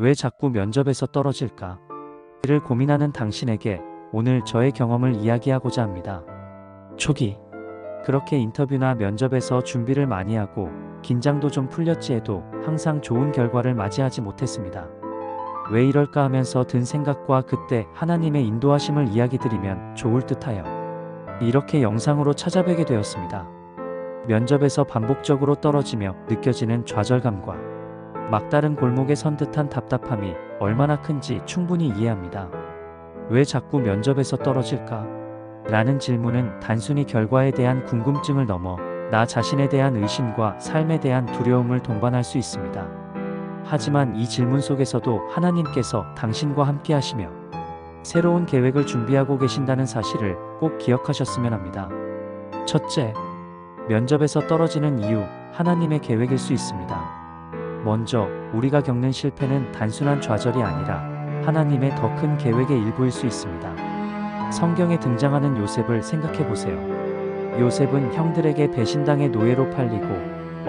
왜 자꾸 면접에서 떨어질까? 이를 고민하는 당신에게 오늘 저의 경험을 이야기하고자 합니다. 초기 그렇게 인터뷰나 면접에서 준비를 많이 하고 긴장도 좀 풀렸지 해도 항상 좋은 결과를 맞이하지 못했습니다. 왜 이럴까 하면서 든 생각과 그때 하나님의 인도하심을 이야기 드리면 좋을 듯하여 이렇게 영상으로 찾아뵈게 되었습니다. 면접에서 반복적으로 떨어지며 느껴지는 좌절감과 막다른 골목에 선 듯한 답답함이 얼마나 큰지 충분히 이해합니다. 왜 자꾸 면접에서 떨어질까? 라는 질문은 단순히 결과에 대한 궁금증을 넘어 나 자신에 대한 의심과 삶에 대한 두려움을 동반할 수 있습니다. 하지만 이 질문 속에서도 하나님께서 당신과 함께 하시며 새로운 계획을 준비하고 계신다는 사실을 꼭 기억하셨으면 합니다. 첫째, 면접에서 떨어지는 이유, 하나님의 계획일 수 있습니다. 먼저, 우리가 겪는 실패는 단순한 좌절이 아니라 하나님의 더 큰 계획의 일부일 수 있습니다. 성경에 등장하는 요셉을 생각해 보세요. 요셉은 형들에게 배신당해 노예로 팔리고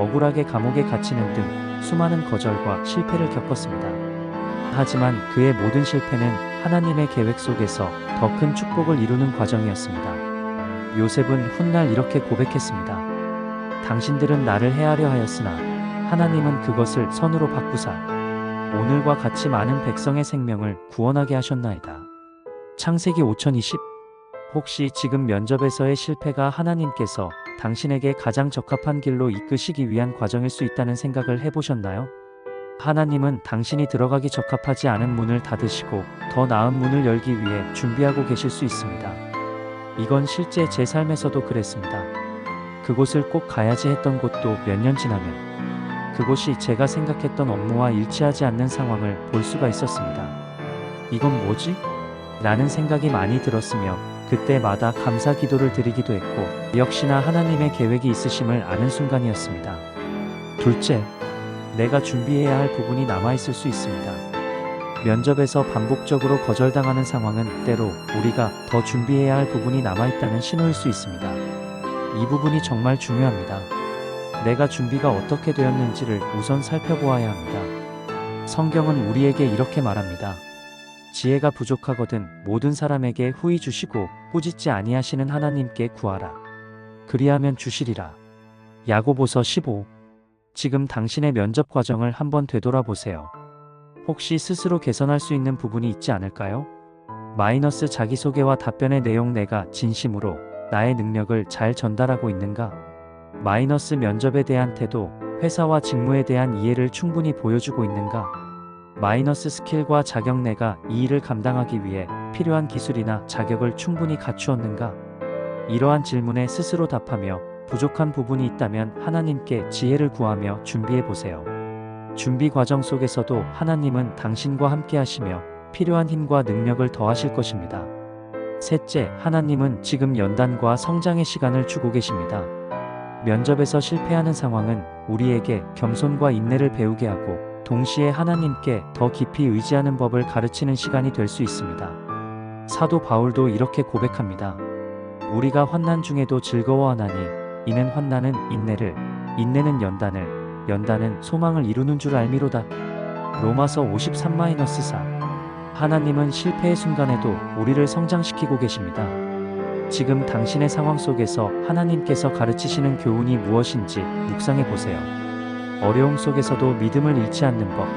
억울하게 감옥에 갇히는 등 수많은 거절과 실패를 겪었습니다. 하지만 그의 모든 실패는 하나님의 계획 속에서 더 큰 축복을 이루는 과정이었습니다. 요셉은 훗날 이렇게 고백했습니다. 당신들은 나를 해하려 하였으나 하나님은 그것을 선으로 바꾸사 오늘과 같이 많은 백성의 생명을 구원하게 하셨나이다. 창세기 5020. 혹시 지금 면접에서의 실패가 하나님께서 당신에게 가장 적합한 길로 이끄시기 위한 과정일 수 있다는 생각을 해보셨나요? 하나님은 당신이 들어가기 적합하지 않은 문을 닫으시고 더 나은 문을 열기 위해 준비하고 계실 수 있습니다. 이건 실제 제 삶에서도 그랬습니다. 그곳을 꼭 가야지 했던 곳도 몇 년 지나면 그곳이 제가 생각했던 업무와 일치하지 않는 상황을 볼 수가 있었습니다. 이건 뭐지? 라는 생각이 많이 들었으며 그때마다 감사 기도를 드리기도 했고 역시나 하나님의 계획이 있으심을 아는 순간이었습니다. 둘째, 내가 준비해야 할 부분이 남아있을 수 있습니다. 면접에서 반복적으로 거절당하는 상황은 때로 우리가 더 준비해야 할 부분이 남아있다는 신호일 수 있습니다. 이 부분이 정말 중요합니다. 내가 준비가 어떻게 되었는지를 우선 살펴보아야 합니다. 성경은 우리에게 이렇게 말합니다. 지혜가 부족하거든 모든 사람에게 후히 주시고 꾸짖지 아니하시는 하나님께 구하라. 그리하면 주시리라. 야고보서 15. 지금 당신의 면접 과정을 한번 되돌아보세요. 혹시 스스로 개선할 수 있는 부분이 있지 않을까요? 마이너스 자기소개와 답변의 내용 내가 진심으로 나의 능력을 잘 전달하고 있는가? 마이너스 면접에 대한 태도, 회사와 직무에 대한 이해를 충분히 보여주고 있는가? 마이너스 스킬과 자격 내가 이 일을 감당하기 위해 필요한 기술이나 자격을 충분히 갖추었는가? 이러한 질문에 스스로 답하며 부족한 부분이 있다면 하나님께 지혜를 구하며 준비해 보세요. 준비 과정 속에서도 하나님은 당신과 함께 하시며 필요한 힘과 능력을 더하실 것입니다. 셋째, 하나님은 지금 연단과 성장의 시간을 주고 계십니다. 면접에서 실패하는 상황은 우리에게 겸손과 인내를 배우게 하고 동시에 하나님께 더 깊이 의지하는 법을 가르치는 시간이 될 수 있습니다. 사도 바울도 이렇게 고백합니다. 우리가 환난 중에도 즐거워하나니 이는 환난은 인내를, 인내는 연단을, 연단은 소망을 이루는 줄 알미로다. 로마서 53-4. 하나님은 실패의 순간에도 우리를 성장시키고 계십니다. 지금 당신의 상황 속에서 하나님께서 가르치시는 교훈이 무엇인지 묵상해 보세요. 어려움 속에서도 믿음을 잃지 않는 법,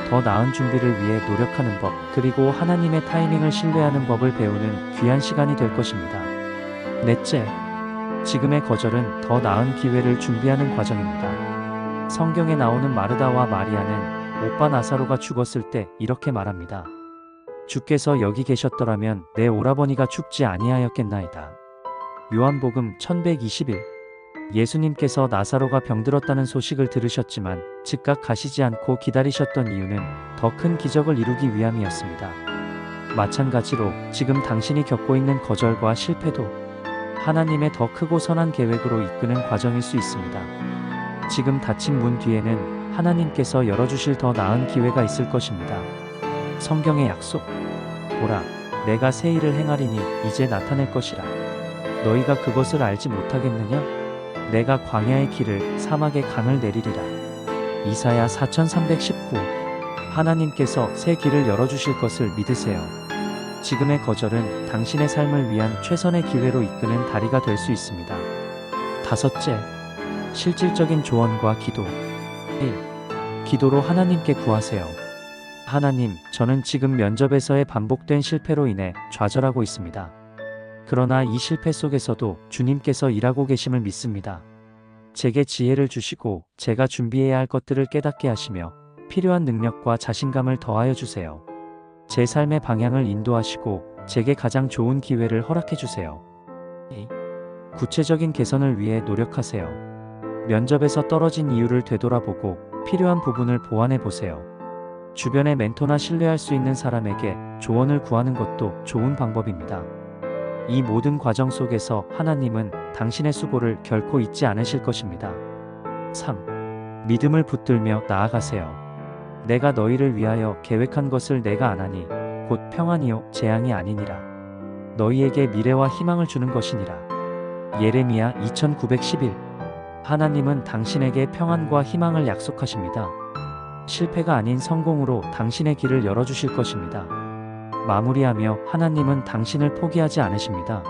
더 나은 준비를 위해 노력하는 법, 그리고 하나님의 타이밍을 신뢰하는 법을 배우는 귀한 시간이 될 것입니다. 넷째, 지금의 거절은 더 나은 기회를 준비하는 과정입니다. 성경에 나오는 마르다와 마리아는 오빠 나사로가 죽었을 때 이렇게 말합니다. 주께서 여기 계셨더라면 내 오라버니가 죽지 아니하였겠나이다. 요한복음 1121. 예수님께서 나사로가 병들었다는 소식을 들으셨지만 즉각 가시지 않고 기다리셨던 이유는 더 큰 기적을 이루기 위함이었습니다. 마찬가지로 지금 당신이 겪고 있는 거절과 실패도 하나님의 더 크고 선한 계획으로 이끄는 과정일 수 있습니다. 지금 닫힌 문 뒤에는 하나님께서 열어주실 더 나은 기회가 있을 것입니다. 성경의 약속. 보라, 내가 새 일을 행하리니 이제 나타낼 것이라. 너희가 그것을 알지 못하겠느냐? 내가 광야의 길을 사막의 강을 내리리라. 이사야 4319. 하나님께서 새 길을 열어주실 것을 믿으세요. 지금의 거절은 당신의 삶을 위한 최선의 기회로 이끄는 다리가 될 수 있습니다. 다섯째, 실질적인 조언과 기도. 1. 기도로 하나님께 구하세요. 하나님, 저는 지금 면접에서의 반복된 실패로 인해 좌절하고 있습니다. 그러나 이 실패 속에서도 주님께서 일하고 계심을 믿습니다. 제게 지혜를 주시고 제가 준비해야 할 것들을 깨닫게 하시며 필요한 능력과 자신감을 더하여 주세요. 제 삶의 방향을 인도하시고 제게 가장 좋은 기회를 허락해 주세요. 2. 구체적인 개선을 위해 노력하세요. 면접에서 떨어진 이유를 되돌아보고 필요한 부분을 보완해 보세요. 주변의 멘토나 신뢰할 수 있는 사람에게 조언을 구하는 것도 좋은 방법입니다. 이 모든 과정 속에서 하나님은 당신의 수고를 결코 잊지 않으실 것입니다. 3. 믿음을 붙들며 나아가세요. 내가 너희를 위하여 계획한 것을 내가 아나니 곧 평안이요 재앙이 아니니라. 너희에게 미래와 희망을 주는 것이니라. 예레미야 2911. 하나님은 당신에게 평안과 희망을 약속하십니다. 실패가 아닌 성공으로 당신의 길을 열어주실 것입니다. 마무리하며 하나님은 당신을 포기하지 않으십니다.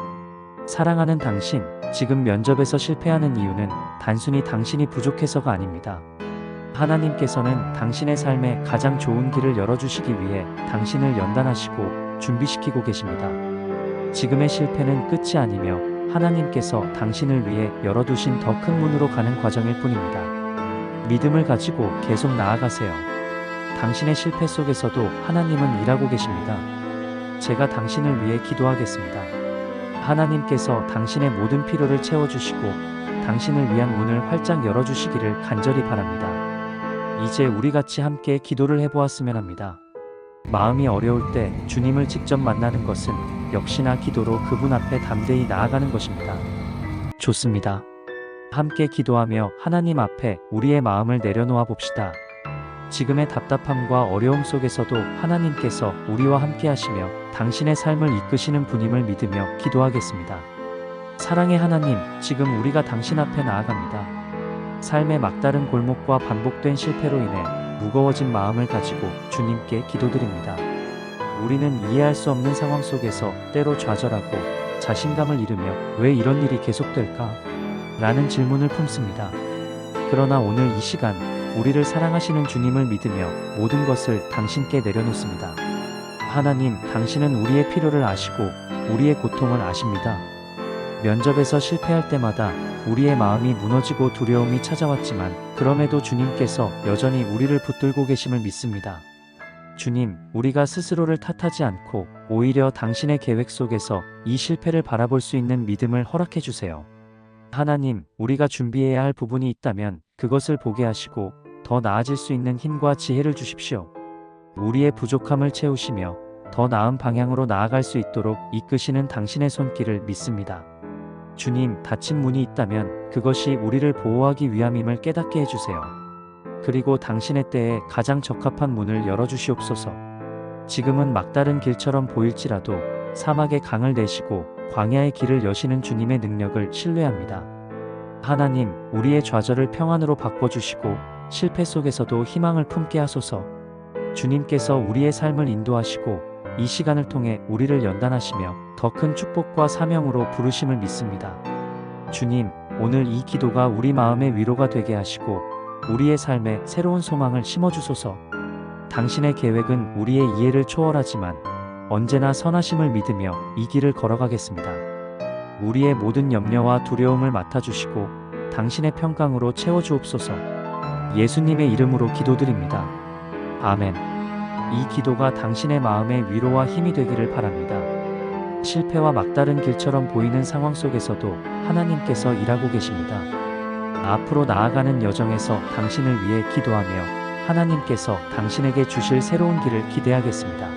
사랑하는 당신, 지금 면접에서 실패하는 이유는 단순히 당신이 부족해서가 아닙니다. 하나님께서는 당신의 삶에 가장 좋은 길을 열어주시기 위해 당신을 연단하시고 준비시키고 계십니다. 지금의 실패는 끝이 아니며 하나님께서 당신을 위해 열어두신 더 큰 문으로 가는 과정일 뿐입니다. 믿음을 가지고 계속 나아가세요. 당신의 실패 속에서도 하나님은 일하고 계십니다. 제가 당신을 위해 기도하겠습니다. 하나님께서 당신의 모든 필요를 채워주시고 당신을 위한 문을 활짝 열어주시기를 간절히 바랍니다. 이제 우리 같이 함께 기도를 해보았으면 합니다. 마음이 어려울 때 주님을 직접 만나는 것은 역시나 기도로 그분 앞에 담대히 나아가는 것입니다. 좋습니다. 함께 기도하며 하나님 앞에 우리의 마음을 내려놓아 봅시다. 지금의 답답함과 어려움 속에서도 하나님께서 우리와 함께 하시며 당신의 삶을 이끄시는 분임을 믿으며 기도하겠습니다. 사랑의 하나님, 지금 우리가 당신 앞에 나아갑니다. 삶의 막다른 골목과 반복된 실패로 인해 무거워진 마음을 가지고 주님께 기도드립니다. 우리는 이해할 수 없는 상황 속에서 때로 좌절하고 자신감을 잃으며 왜 이런 일이 계속될까? 라는 질문을 품습니다. 그러나 오늘 이 시간 우리를 사랑하시는 주님을 믿으며 모든 것을 당신께 내려놓습니다. 하나님, 당신은 우리의 필요를 아시고 우리의 고통을 아십니다. 면접에서 실패할 때마다 우리의 마음이 무너지고 두려움이 찾아왔지만 그럼에도 주님께서 여전히 우리를 붙들고 계심을 믿습니다. 주님, 우리가 스스로를 탓하지 않고 오히려 당신의 계획 속에서 이 실패를 바라볼 수 있는 믿음을 허락해 주세요. 하나님, 우리가 준비해야 할 부분이 있다면 그것을 보게 하시고 더 나아질 수 있는 힘과 지혜를 주십시오. 우리의 부족함을 채우시며 더 나은 방향으로 나아갈 수 있도록 이끄시는 당신의 손길을 믿습니다. 주님, 닫힌 문이 있다면 그것이 우리를 보호하기 위함임을 깨닫게 해주세요. 그리고 당신의 때에 가장 적합한 문을 열어주시옵소서. 지금은 막다른 길처럼 보일지라도 사막의 강을 내시고 광야의 길을 여시는 주님의 능력을 신뢰합니다. 하나님, 우리의 좌절을 평안으로 바꿔주시고 실패 속에서도 희망을 품게 하소서. 주님께서 우리의 삶을 인도하시고 이 시간을 통해 우리를 연단하시며 더 큰 축복과 사명으로 부르심을 믿습니다. 주님, 오늘 이 기도가 우리 마음의 위로가 되게 하시고 우리의 삶에 새로운 소망을 심어주소서. 당신의 계획은 우리의 이해를 초월하지만 언제나 선하심을 믿으며 이 길을 걸어가겠습니다. 우리의 모든 염려와 두려움을 맡아주시고 당신의 평강으로 채워주옵소서. 예수님의 이름으로 기도드립니다. 아멘. 이 기도가 당신의 마음의 위로와 힘이 되기를 바랍니다. 실패와 막다른 길처럼 보이는 상황 속에서도 하나님께서 일하고 계십니다. 앞으로 나아가는 여정에서 당신을 위해 기도하며 하나님께서 당신에게 주실 새로운 길을 기대하겠습니다.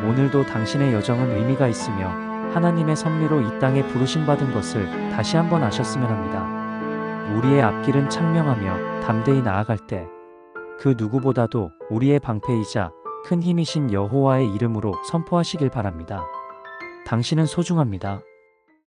오늘도 당신의 여정은 의미가 있으며 하나님의 섭리로 이 땅에 부르심받은 것을 다시 한번 아셨으면 합니다. 우리의 앞길은 창명하며 담대히 나아갈 때 그 누구보다도 우리의 방패이자 큰 힘이신 여호와의 이름으로 선포하시길 바랍니다. 당신은 소중합니다.